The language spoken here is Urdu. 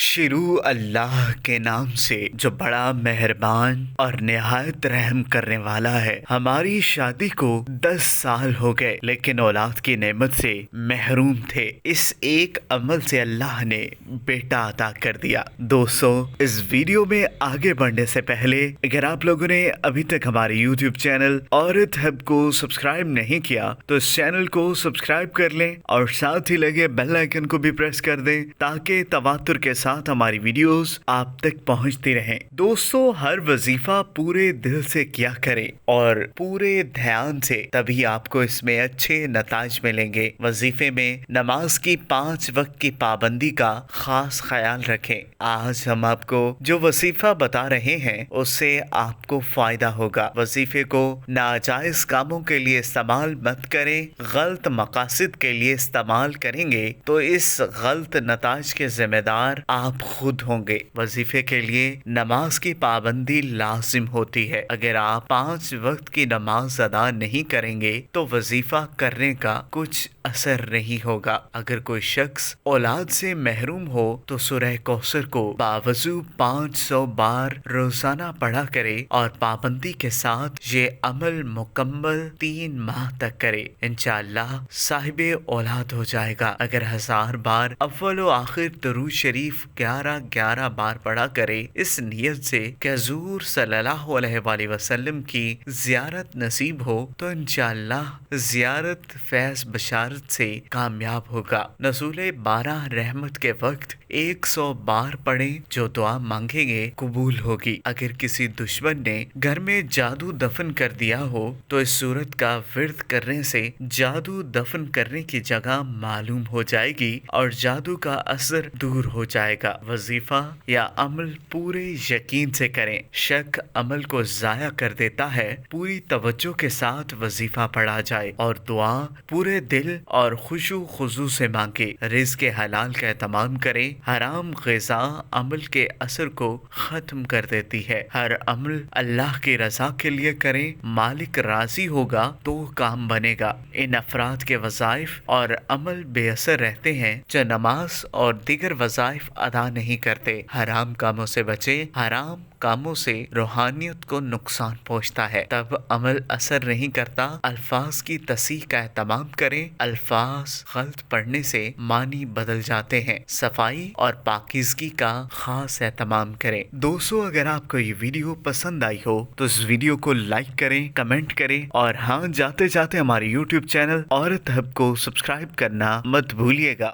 شروع اللہ کے نام سے جو بڑا مہربان اور نہایت رحم کرنے والا ہے۔ ہماری شادی کو 10 سال ہو گئے لیکن اولاد کی نعمت سے محروم تھے۔ اس ایک عمل سے اللہ نے بیٹا عطا کر دیا۔ دوستو، اس ویڈیو میں آگے بڑھنے سے پہلے اگر آپ لوگوں نے ابھی تک ہمارے یوٹیوب چینل عورت ہب کو سبسکرائب نہیں کیا تو اس چینل کو سبسکرائب کر لیں اور ساتھ ہی لگے بیل آئیکن کو بھی پریس کر دیں تاکہ تواتر کے ساتھ ہماری ویڈیوز آپ تک پہنچتی رہیں۔ دوستو، ہر وظیفہ پورے دل سے کیا کریں اور پورے دھیان سے، تبھی آپ کو اس میں اچھے نتائج ملیں گے۔ وظیفے میں نماز کی 5 وقت کی پابندی کا خاص خیال رکھیں۔ آج ہم آپ کو جو وظیفہ بتا رہے ہیں اس سے آپ کو فائدہ ہوگا۔ وظیفے کو ناجائز کاموں کے لیے استعمال مت کریں۔ غلط مقاصد کے لیے استعمال کریں گے تو اس غلط نتائج کے ذمہ دار آپ خود ہوں گے۔ وظیفے کے لیے نماز کی پابندی لازم ہوتی ہے۔ اگر آپ 5 وقت کی نماز ادا نہیں کریں گے تو وظیفہ کرنے کا کچھ اثر نہیں ہوگا۔ اگر کوئی شخص اولاد سے محروم ہو تو سورہ کوثر کو باوضو 500 بار روزانہ پڑھا کرے اور پابندی کے ساتھ یہ عمل مکمل 3 ماہ تک کرے۔ انشاءاللہ صاحب اولاد ہو جائے گا۔ اگر 1000 بار اول و آخر درود شریف 11 بار پڑھا کرے اس نیت سے کہ حضور صلی اللہ علیہ وآلہ وسلم کی زیارت نصیب ہو تو انشاءاللہ زیارت فیض بشارت سے کامیاب ہوگا۔ نزول 12 رحمت کے وقت 100 بار پڑھیں، جو دعا مانگیں گے قبول ہوگی۔ اگر کسی دشمن نے گھر میں جادو دفن کر دیا ہو تو اس صورت کا ورد کرنے سے جادو دفن کرنے کی جگہ معلوم ہو جائے گی اور جادو کا اثر دور ہو جائے گا۔ وظیفہ یا عمل پورے یقین سے کریں۔ شک عمل کو ضائع کر دیتا ہے۔ پوری توجہ کے ساتھ وظیفہ پڑھا جائے اور دعا پورے دل اور خشوع خضوع سے مانگے۔ رزق حلال کا اہتمام کریں۔ حرام غذا عمل کے اثر کو ختم کر دیتی ہے۔ ہر عمل اللہ کی رضا کے لیے کریں۔ مالک راضی ہوگا تو کام بنے گا۔ ان افراد کے وظائف اور عمل بے اثر رہتے ہیں جو نماز اور دیگر وظائف ادا نہیں کرتے۔ حرام کاموں سے بچیں۔ حرام کاموں سے روحانیت کو نقصان پہنچتا ہے، تب عمل اثر نہیں کرتا۔ الفاظ کی تصحیح کا اہتمام کریں۔ الفاظ غلط پڑھنے سے معنی بدل جاتے ہیں۔ صفائی اور پاکیزگی کا خاص اہتمام کریں۔ دوستو، اگر آپ کو یہ ویڈیو پسند آئی ہو تو اس ویڈیو کو لائک کریں، کمنٹ کریں اور ہاں، جاتے جاتے ہمارے یوٹیوب چینل عورت ہب کو سبسکرائب کرنا مت بھولیے گا۔